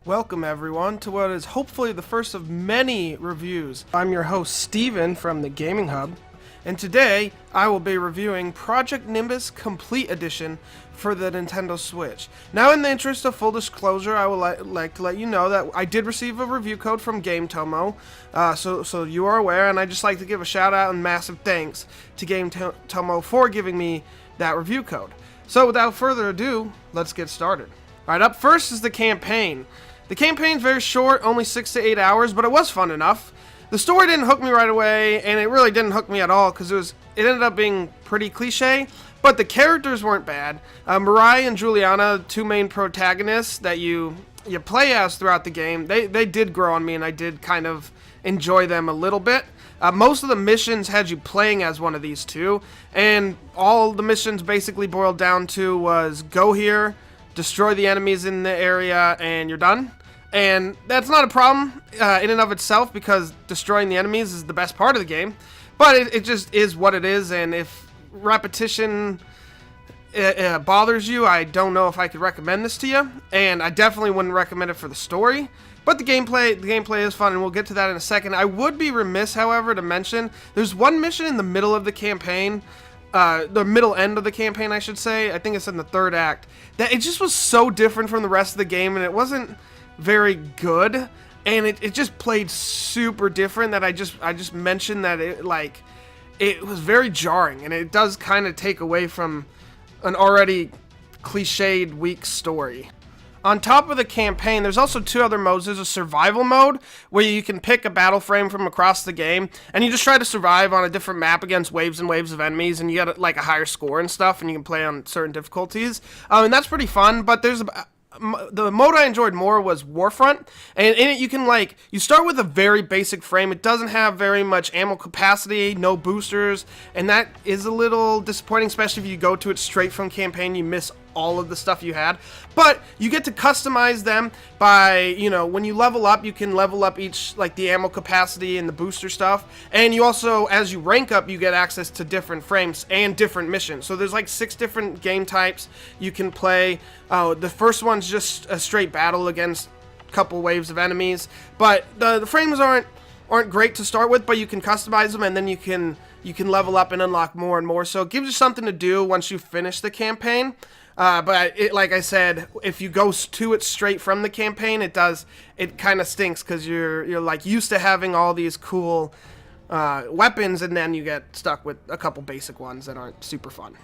Welcome everyone to what is hopefully the first of many reviews. I'm your host Steven from the Gaming Hub, and today I will be reviewing Project Nimbus Complete Edition for the Nintendo Switch. Now, in the interest of full disclosure, I would like to let you know that I did receive a review code from GameTomo, so you are aware, and I'd just like to give a shout out and massive thanks to GameTomo for giving me that review code. So without further ado, let's get started. Alright, up first is the campaign. The campaign's very short, only 6 to 8 hours, but it was fun enough. The story didn't hook me right away, and it really didn't hook me at all, because it ended up being pretty cliche, but the characters weren't bad. Mirai and Juliana, two main protagonists that you play as throughout the game, they did grow on me, and I did kind of enjoy them a little bit. Most of the missions had you playing as one of these two, and all the missions basically boiled down to was go here, destroy the enemies in the area, and you're done. And that's not a problem in and of itself, because destroying the enemies is the best part of the game. But it just is what it is, and if repetition bothers you, I don't know if I could recommend this to you. And I definitely wouldn't recommend it for the story. But the gameplay is fun, and we'll get to that in a second. I would be remiss, however, to mention there's one mission in the middle of the campaign, the middle end of the campaign, I should say. I think it's in the third act. That it just was so different from the rest of the game, and it wasn't very good, and it just played super different. That I just mentioned that it was very jarring, and it does kind of take away from an already cliched weak story. On top of the campaign, there's also two other modes. There's a survival mode, where you can pick a battle frame from across the game, and you just try to survive on a different map against waves and waves of enemies, and you get like a higher score and stuff, and you can play on certain difficulties. And that's pretty fun, but the mode I enjoyed more was Warfront, and in it you start with a very basic frame. It doesn't have very much ammo capacity, no boosters, and that is a little disappointing, especially if you go to it straight from campaign. You miss all of the stuff you had, but you get to customize them by, when you level up, you can level up each, like the ammo capacity and the booster stuff, and you also, as you rank up, you get access to different frames and different missions. So there's like 6 different game types you can play. The first one's just a straight battle against a couple waves of enemies, but the frames aren't great to start with, but you can customize them, and then you can level up and unlock more and more. So it gives you something to do once you finish the campaign. But like I said, if you go to it straight from the campaign, it kind of stinks, because you're like used to having all these cool weapons, and then you get stuck with a couple basic ones that aren't super fun.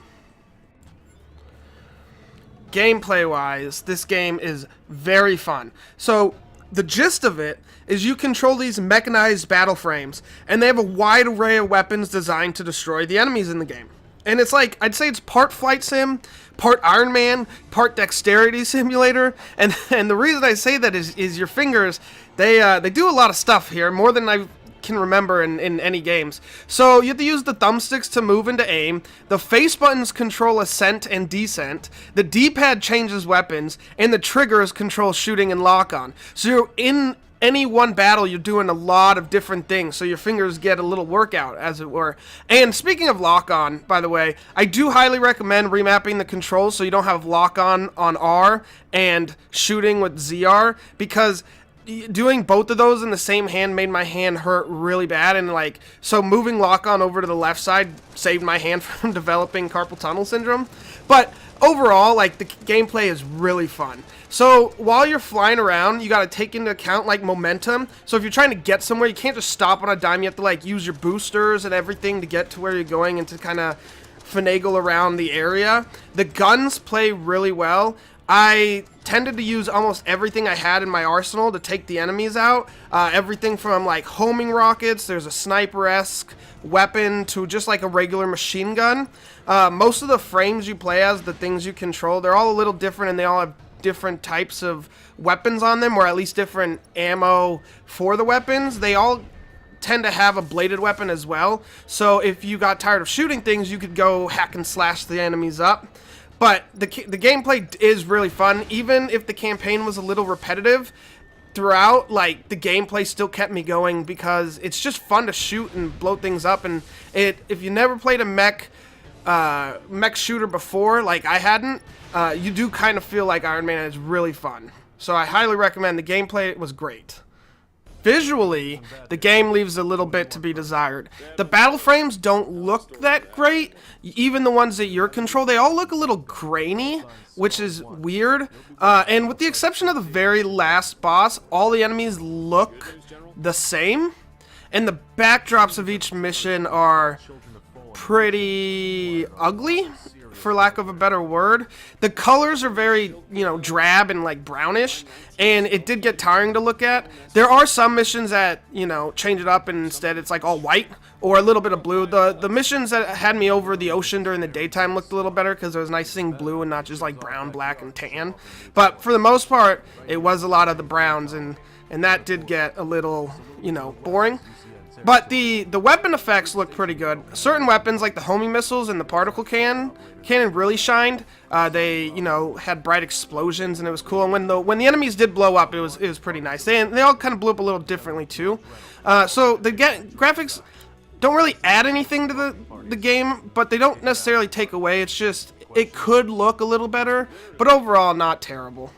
Gameplay wise, this game is very fun. So the gist of it is you control these mechanized battle frames, and they have a wide array of weapons designed to destroy the enemies in the game. And it's like, I'd say it's part flight sim, part Iron Man, part dexterity simulator. And the reason I say that is your fingers, they do a lot of stuff here, more than I can remember in any games. So you have to use the thumbsticks to move and to aim. The face buttons control ascent and descent. The D-pad changes weapons, and the triggers control shooting and lock on. So you're in any one battle, you're doing a lot of different things, so your fingers get a little workout, as it were. And speaking of lock-on, by the way, I do highly recommend remapping the controls so you don't have lock-on on R and shooting with ZR, because doing both of those in the same hand made my hand hurt really bad, and so moving lock-on over to the left side saved my hand from developing carpal tunnel syndrome. But overall, the gameplay is really fun. So while you're flying around, you got to take into account momentum. So if you're trying to get somewhere, you can't just stop on a dime. You have to use your boosters and everything to get to where you're going, and to kind of finagle around the area. The guns play really well. I tended to use almost everything I had in my arsenal to take the enemies out. Everything from homing rockets, there's a sniper-esque weapon, to just a regular machine gun. Most of the frames you play as, the things you control, they're all a little different, and they all have different types of weapons on them, or at least different ammo for the weapons. They all tend to have a bladed weapon as well, so if you got tired of shooting things, you could go hack and slash the enemies up. But the gameplay is really fun. Even if the campaign was a little repetitive throughout, the gameplay still kept me going, because it's just fun to shoot and blow things up. And if you never played a mech shooter before, like I hadn't, you do kind of feel like Iron Man is really fun. So I highly recommend. The gameplay was great. Visually, the game leaves a little bit to be desired. The battle frames don't look that great. Even the ones that you're control, they all look a little grainy, which is weird. And with the exception of the very last boss, all the enemies look the same. And the backdrops of each mission are pretty ugly, for lack of a better word. The colors are very, drab and like brownish, and it did get tiring to look at. There are some missions that, change it up and instead it's like all white or a little bit of blue. The missions that had me over the ocean during the daytime looked a little better because it was nice seeing blue and not just like brown, black, and tan. But for the most part, it was a lot of the browns, and that did get a little, boring. But the weapon effects look pretty good. Certain weapons, like the homing missiles and the particle cannon really shined. They, had bright explosions, and it was cool. And when the enemies did blow up, it was pretty nice. They all kind of blew up a little differently too. So the graphics don't really add anything to the game, but they don't necessarily take away. It's just it could look a little better, but overall not terrible.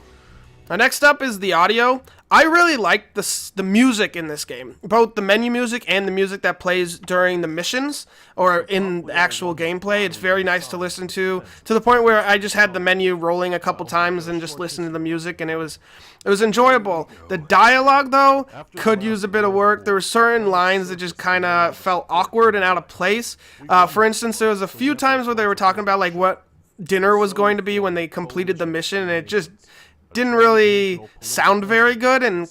Now, next up is the audio. I really like the music in this game, both the menu music and the music that plays during the missions or in the actual gameplay. It's very nice to listen to the point where I just had the menu rolling a couple times and just listened to the music, and it was enjoyable. The dialogue, though, could use a bit of work. There were certain lines that just kind of felt awkward and out of place. For instance, there was a few times where they were talking about like what dinner was going to be when they completed the mission, and it just didn't really sound very good and,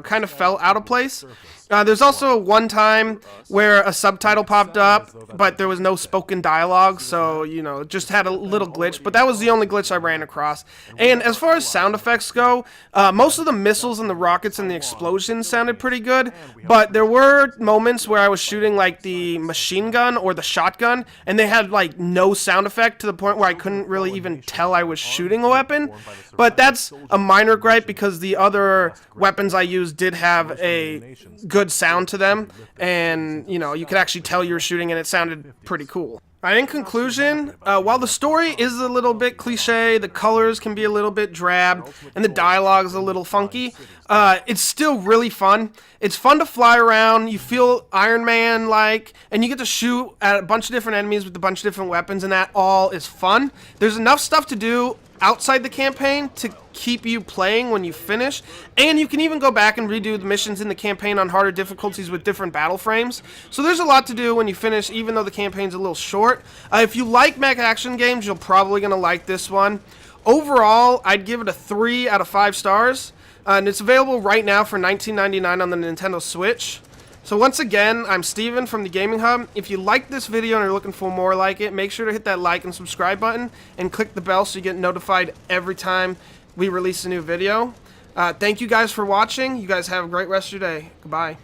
kind of fell out of place. There's also one time where a subtitle popped up, but there was no spoken dialogue, so, it just had a little glitch. But that was the only glitch I ran across. And as far as sound effects go, most of the missiles and the rockets and the explosions sounded pretty good, but there were moments where I was shooting, like, the machine gun or the shotgun, and they had, like, no sound effect to the point where I couldn't really even tell I was shooting a weapon. But that's a minor gripe because the other weapons I used did have a good sound to them, and you could actually tell you were shooting, and it sounded pretty cool. Alright, in conclusion, while the story is a little bit cliche, the colors can be a little bit drab, and the dialogue is a little funky, it's still really fun. It's fun to fly around, you feel Iron Man-like, and you get to shoot at a bunch of different enemies with a bunch of different weapons, and that all is fun. There's enough stuff to do outside the campaign to keep you playing when you finish, and you can even go back and redo the missions in the campaign on harder difficulties with different battle frames. So there's a lot to do when you finish, even though the campaign's a little short. If you like mech action games, you're probably going to like this one. Overall, I'd give it a 3 out of 5 stars, and it's available right now for $19.99 on the Nintendo Switch. So once again, I'm Steven from the Gaming Hub. If you liked this video and are looking for more like it, make sure to hit that like and subscribe button and click the bell so you get notified every time we release a new video. Thank you guys for watching. You guys have a great rest of your day. Goodbye.